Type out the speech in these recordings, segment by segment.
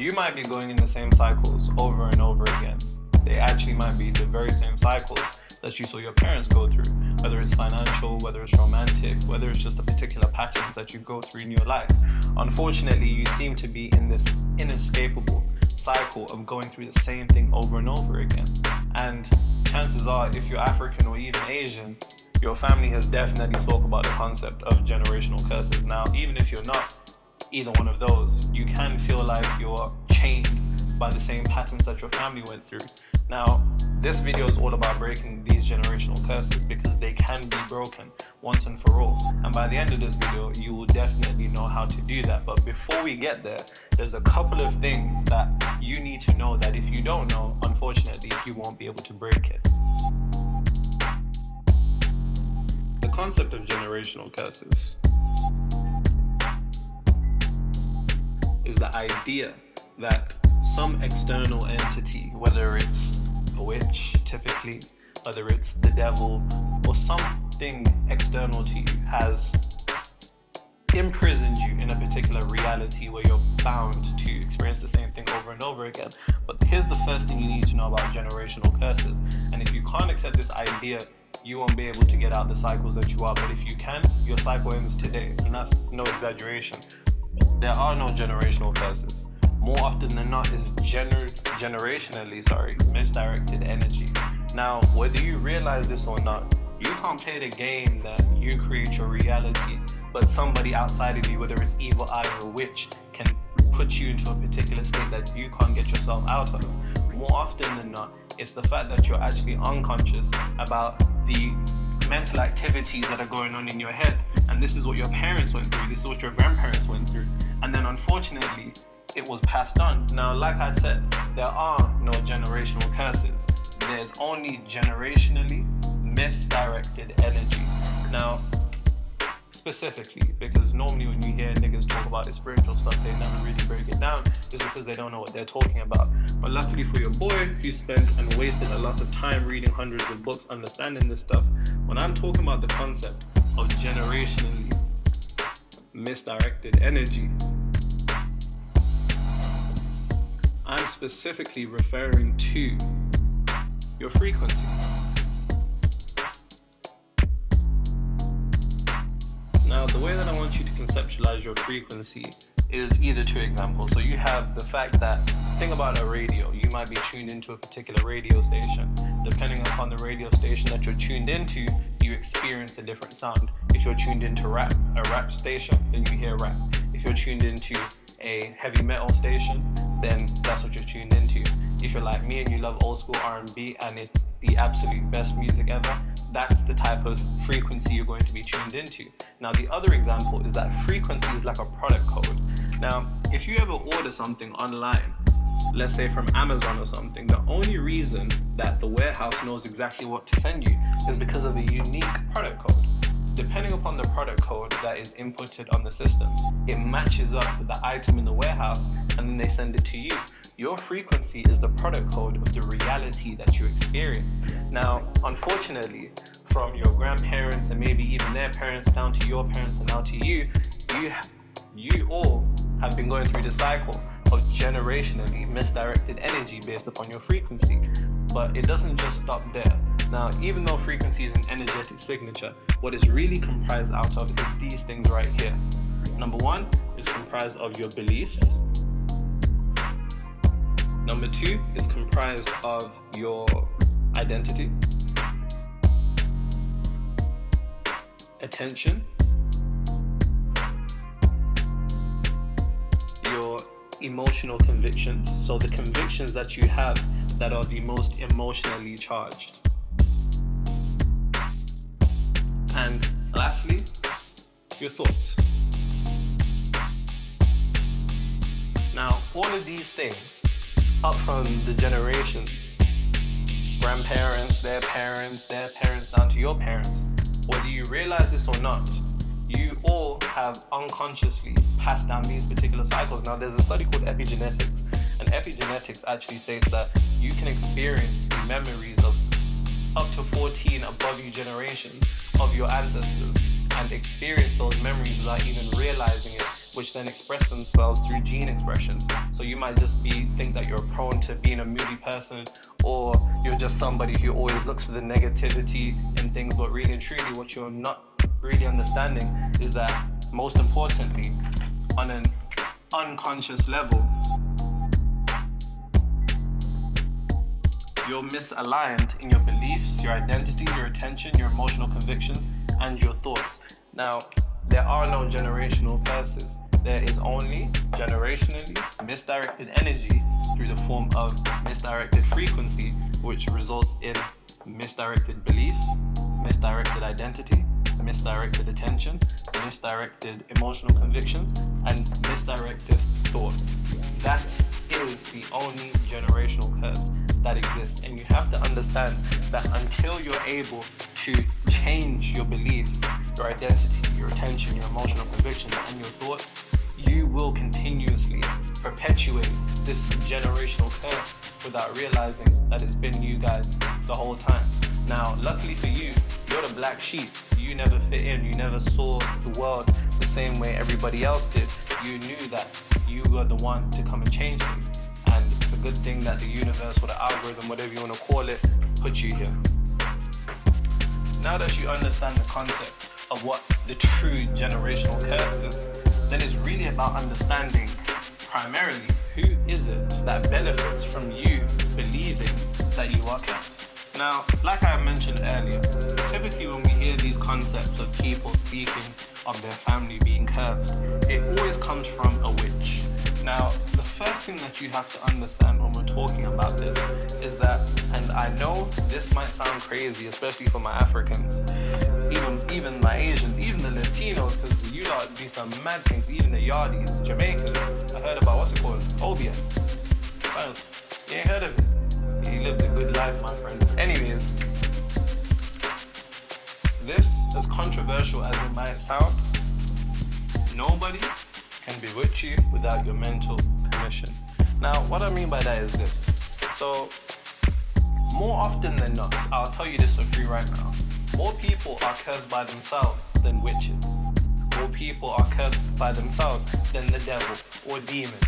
You might be going in the same cycles over and over again. They actually might be the very same cycles that you saw your parents go through, whether it's financial, whether it's romantic, whether it's just the particular patterns that you go through in your life. Unfortunately, you seem to be in this inescapable cycle of going through the same thing over and over again. And chances are, if you're African or even Asian, your family has definitely spoke about the concept of generational curses. Now, even if you're not either one of those, you can feel like you're chained by the same patterns that your family went through. Now, this video is all about breaking these generational curses because they can be broken once and for all. And by the end of this video, you will definitely know how to do that. But before we get there, there's a couple of things that you need to know that if you don't know, unfortunately, you won't be able to break it. The concept of generational curses is the idea that some external entity, whether it's a witch typically, whether it's the devil or something external to you, has imprisoned you in a particular reality where you're bound to experience the same thing over and over again. But here's the first thing you need to know about generational curses. And if you can't accept this idea, you won't be able to get out the cycles that you are. But if you can, your cycle ends today. And that's no exaggeration. There are no generational curses. More often than not, is generationally misdirected energy. Now, whether you realize this or not, you can't play the game that you create your reality, but somebody outside of you, whether it's evil eye or a witch, can put you into a particular state that you can't get yourself out of. More often than not, it's the fact that you're actually unconscious about the mental activities that are going on in your head. And this is what your parents went through, this is what your grandparents went through. And then unfortunately, it was passed on. Now, like I said, there are no generational curses. There's only generationally misdirected energy. Now, specifically, because normally when you hear niggas talk about the spiritual stuff, they never really break it down, is because they don't know what they're talking about. But luckily for your boy, who spent and wasted a lot of time reading hundreds of books, understanding this stuff, when I'm talking about the concept of generationally misdirected energy, I'm specifically referring to your frequency. Now, the way that I want you to conceptualize your frequency is either two examples. So you have the fact that, think about a radio. You might be tuned into a particular radio station. Depending upon the radio station that you're tuned into, you experience a different sound. If you're tuned into a rap station, then you hear rap. If you're tuned into a heavy metal station, then that's what you're tuned into. If you're like me and you love old school R&B and it's the absolute best music ever, that's the type of frequency you're going to be tuned into. Now, the other example is that frequency is like a product code. Now, if you ever order something online, let's say from Amazon or something, the only reason that the warehouse knows exactly what to send you is because of a unique product code. Depending upon the product code that is inputted on the system, it matches up with the item in the warehouse and then they send it to you. Your frequency is the product code of the reality that you experience. Now, unfortunately, from your grandparents and maybe even their parents down to your parents and now to you, you all have been going through the cycle of generationally misdirected energy based upon your frequency. But it doesn't just stop there. Now, even though frequency is an energetic signature, what it's really comprised out of is these things right here. Number one, it's comprised of your beliefs. Number two, it's comprised of your identity, attention, your emotional convictions, so the convictions that you have that are the most emotionally charged. And lastly, your thoughts. Now, all of these things, up from the generations, grandparents, their parents, down to your parents, whether you realize this or not, you all have unconsciously passed down these particular cycles. Now, there's a study called epigenetics, and epigenetics actually states that you can experience memories of up to 14 above you generations of your ancestors and experience those memories without even realizing it which then express themselves through gene expressions. So you might just think that you're prone to being a moody person, or you're just somebody who always looks for the negativity in things, but really and truly what you're not really understanding is that, most importantly, on an unconscious level, you're misaligned in your beliefs, your identity, your attention, your emotional convictions, and your thoughts. Now, there are no generational curses. There is only generationally misdirected energy through the form of misdirected frequency, which results in misdirected beliefs, misdirected identity, misdirected attention, misdirected emotional convictions, and misdirected thought. That is the only generational curse that exists. And you have to understand that until you're able to change your beliefs, your identity, your attention, your emotional convictions, and your thoughts, you will continuously perpetuate this generational curse without realizing that it's been you guys the whole time. Now, luckily for you, you're the black sheep. You never fit in. You never saw the world the same way everybody else did. You knew that you were the one to come and change things. And it's a good thing that the universe, or the algorithm, whatever you want to call it, put you here. Now that you understand the concept of what the true generational curse is, then it's really about understanding primarily who is it that benefits from you believing that you are cursed. Now, like I mentioned earlier, typically when we hear these concepts of people speaking of their family being cursed, it always comes from a witch. Now, the first thing that you have to understand when we're talking about this is that, and I know this might sound crazy, especially for my Africans, even my Asians, even the Latinos, because you lot do some mad things, even the Yardis, Jamaicans. I heard about, what's it called? Obeah. Well, you ain't heard of it. You lived a good life, my friend. Anyways, this, as controversial as it might sound, nobody can bewitch you without your mental permission. Now, what I mean by that is this. So, more often than not, I'll tell you this for free right now, more people are cursed by themselves than witches. More people are cursed by themselves than the devil or demons.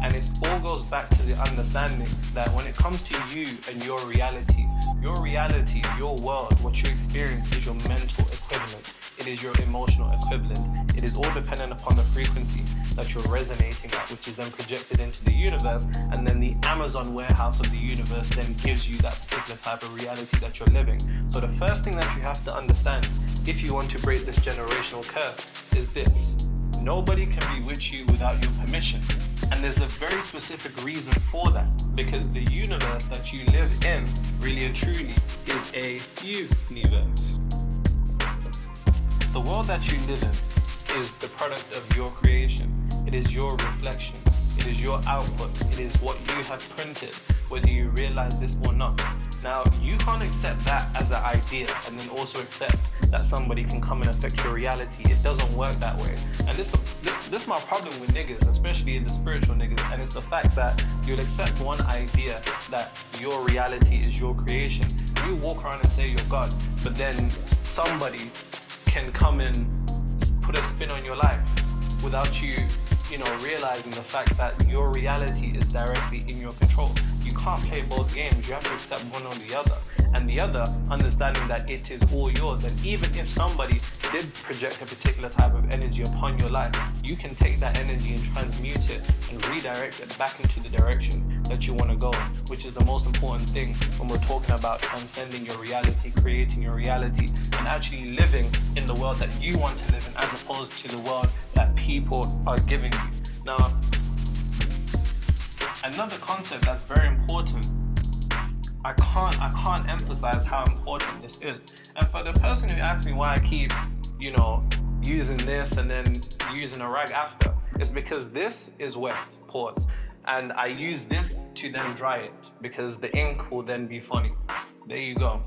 And it all goes back to the understanding that when it comes to you and your reality, your world, what you experience is your mental equivalent. It is your emotional equivalent. It is all dependent upon the frequency that you're resonating at, which is then projected into the universe, and then the Amazon warehouse of the universe then gives you that particular type of reality that you're living. So the first thing that you have to understand, if you want to break this generational curse, is this: nobody can bewitch you without your permission. And there's a very specific reason for that, because the universe that you live in, really and truly, is a universe. The world that you live in is the product of your creation. It is your reflection. It is your output. It is what you have printed, whether you realize this or not. Now, you can't accept that as an idea and then also accept that somebody can come and affect your reality. It doesn't work that way. And this is my problem with niggas, especially in the spiritual niggas, and it's the fact that you'll accept one idea that your reality is your creation. You walk around and say you're God, but then somebody can come and put a spin on your life without you realizing the fact that your reality is directly in your control. You can't play both games. You have to accept one or the other. And the other, understanding that it is all yours. And even if somebody did project a particular type of energy upon your life, you can take that energy and transmute it and redirect it back into the direction that you want to go, which is the most important thing when we're talking about transcending your reality, creating your reality, and actually living in the world that you want to live in, as opposed to the world that people are giving you. Now, another concept that's very important, I can't emphasize how important this is. And for the person who asks me why I keep, using this and then using a rag after, it's because this is wet, pause. And I use this to then dry it, because the ink will then be funny. There you go.